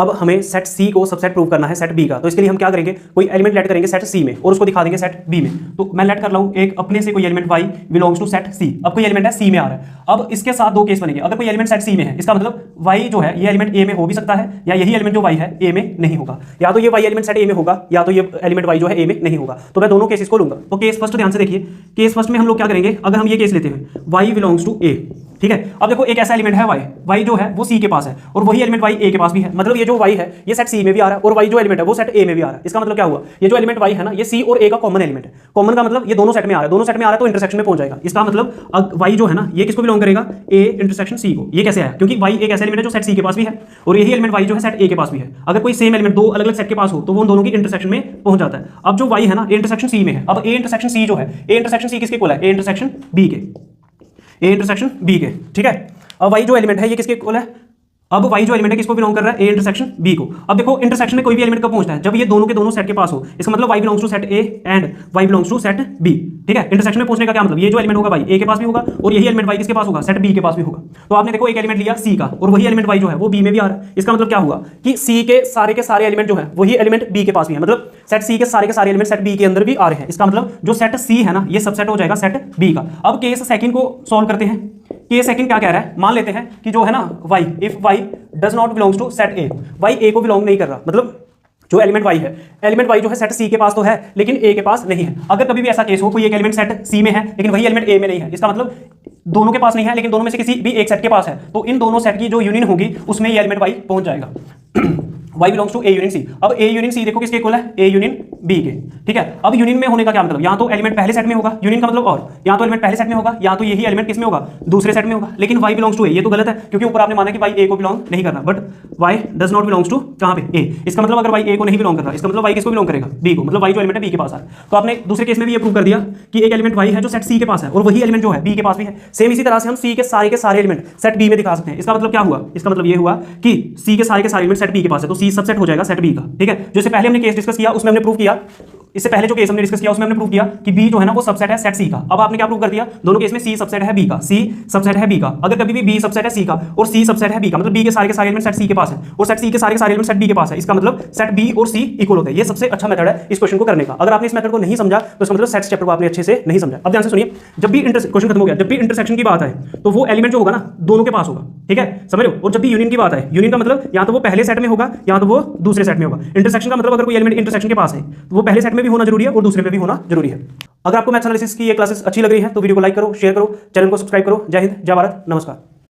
अब हमें सेट सी को सबसेट प्रूव करना है सेट बी का। तो इसके लिए हम क्या करेंगे, कोई एलिमेंट लेट करेंगे सेट सी में और उसको दिखा देंगे सेट बी में। तो मैं लेट कर रहा हूं एक अपने से कोई element y belongs to set C. अब कोई एलिमेंट है सी में आ रहा है। अब इसके साथ दो केस बनेंगे। अगर कोई एलिमेंट सेट सी में है, इसका मतलब y जो है ये एलिमेंट a में हो भी सकता है, या यही एलिमेंट जो y है a में नहीं होगा। या तो ये y एलिमेंट सेट a में होगा, या तो ये एलिमेंट y जो है a में नहीं होगा। तो मैं दोनों केसेस को लूंगा। तो केस फर्स्ट ध्यान से देखिए। केस फर्स्ट में हम लोग क्या करेंगे, अगर हम ये केस लेते हैं y बिलोंग्स टू a, ठीक है। अब देखो एक ऐसा एलिमेंट है y जो है वो c के पास है और वही एलिमेंट y a के पास भी है। मतलब ये जो y है ये सेट c में भी आ रहा है और y जो एलिमेंट है वो सेट a में भी आ रहा है। इसका मतलब क्या हुआ, ये जो एलिमेंट y है ना ये c और a का कॉमन एलिमेंट है। कॉमन का मतलब ये दोनों सेट में आ रहा है, दोनों सेट में आ रहा है तो इंटरसेक्शन में पहुंच जाएगा। इसका मतलब y जो है ना ये किसको बिलोंग करेगा, a इंटरसेक्शन c को। ये कैसे आया, क्योंकि y एक ऐसा एलिमेंट है जो सेट c के पास भी है और यही एलिमेंट y जो है सेट a के पास भी है। अगर कोई सेम एलिमेंट दो अलग अलग सेट के पास हो तो वो उन दोनों की इंटरसेक्शन में पहुंच जाता है। अब जो y है ना a इंटरसेक्शन c में है। अब a इंटरसेक्शन c जो है, a इंटरसेक्शन c किसके इक्वल है, a इंटरसेक्शन b के, a इंटरसेक्शन b के, ठीक है। अब y जो एलिमेंट है ये किसके इक्वल है, अब y जो एलिमेंट है किसको बिलोंग कर रहा है, a इंटरसेक्शन b को। अब देखो इंटरसेक्शन में कोई भी एलिमेंट कब पहुंचता है, जब ये दोनों के दोनों सेट के पास हो। इसका मतलब y belongs to set a and y belongs to set b, ठीक है। इंटरसेक्शन में पहुंचने का क्या मतलब, ये जो एलिमेंट होगा y a के पास भी होगा और यही एलिमेंट y किसके पास होगा, सेट b के पास भी होगा। तो आपने देखो एक एलिमेंट लिया c का और वही एलिमेंट y जो है वो b में भी आ रहा है। इसका मतलब क्या हुआ कि c के सारे एलिमेंट जो है वही एलिमेंट b के पास भी है। मतलब सेट c के सारे एलिमेंट सेट b के अंदर भी आ रहे हैं। इसका मतलब जो सेट c है ना ये सबसेट हो जाएगा सेट b का। अब केस सेकंड को सॉल्व करते हैं। केस सेकंड क्या कह रहा है, मान लेते हैं कि जो है ना y, if y does not belongs to set a, y a को बिलोंग नहीं कर रहा। मतलब जो एलिमेंट y है, एलिमेंट y जो है सेट c के पास तो है लेकिन a के पास नहीं है। अगर कभी भी ऐसा केस हो कोई एक एलिमेंट सेट c में है लेकिन वही एलिमेंट a में नहीं है, इसका मतलब दोनों के पास नहीं है लेकिन दोनों में से किसी भी एक सेट के पास है, तो इन दोनों सेट की जो यूनियन होगी उसमें ये एलिमेंट y पहुंच जाएगा। y belongs to a union c। अब a यूनियन c देखो किसके इक्वल है, a यूनियन b के, ठीक है। अब यूनियन में होने का क्या मतलब, या तो एलिमेंट पहले सेट में होगा, यूनियन का मतलब और या तो एलिमेंट पहले सेट में होगा या तो यही एलिमेंट किसमें होगा, दूसरे सेट में होगा। लेकिन y बिलोंग्स टू a, ये तो गलत है क्योंकि ऊपर आपने माना कि y a को बिलोंग नहीं करना, but y does not belongs to कहां पे, a। इसका मतलब अगर y a को नहीं बिलोंग कर रहा, इसका मतलब y किसको बिलोंग करेगा, b को। मतलब y जो एलिमेंट है b के पास आ रहा है। तो आपने दूसरे केस में भी ये प्रूव कर दिया कि एक एलिमेंट y है जो सेट c के पास है और वही एलिमेंट जो है b के पास भी है। सेम इसी तरह से हम c के सारे एलिमेंट सेट b में दिखा सकते हैं। इसका मतलब क्या हुआ, इसका मतलब ये हुआ कि c के सारे एलिमेंट सेट b के पास है तो c सबसेट हो जाएगा सेट b का, ठीक है। जो इससे पहले हमने केस डिस्कस किया उसमें हमने प्रूव किया, इससे पहले जो केस हमने डिस्कस किया उसमें हमने प्रूव किया कि b जो है ना वो सबसेट है सेट c का। अब आपने क्या प्रूव कर दिया, दोनों केस में c सबसेट है b का, c सबसेट है b का। अगर कभी भी b सबसेट है c का और c सबसेट है b का, मतलब b के सारे एलिमेंट सेट c के पास है और सेट c के सारे एलिमेंट सेट b के पास है, इसका मतलब सेट b और c इक्वल होते हैं। ये सबसे अच्छा मेथड है इस क्वेश्चन को करने का। अगर आपने इस मेथड को नहीं समझा तो इसका मतलब सेट चैप्टर को आपने अच्छे से नहीं समझा। अब ध्यान से सुनिए, जब भी क्वेश्चन खत्म हो गया, जब भी इंटरसेक्शन की बात आए तो वो एलिमेंट जो होगा ना दोनों के पास होगा, ठीक है, समझ रहे हो। और जब भी यूनियन की बात आए, यूनियन का मतलब या तो वो पहले सेट में होगा या तो वो दूसरे सेट में होगा। इंटरसेक्शन का मतलब अगर कोई एलिमेंट इंटरसेक्शन के पास है तो वो पहले सेट में भी होना जरूरी है और दूसरे में भी होना जरूरी है। अगर आपको मैथ्स एनालिसिस की ये क्लासेस अच्छी लग रही है तो वीडियो को लाइक करो, शेयर करो, चैनल को सब्सक्राइब करो। जय हिंद, जय भारत, नमस्कार।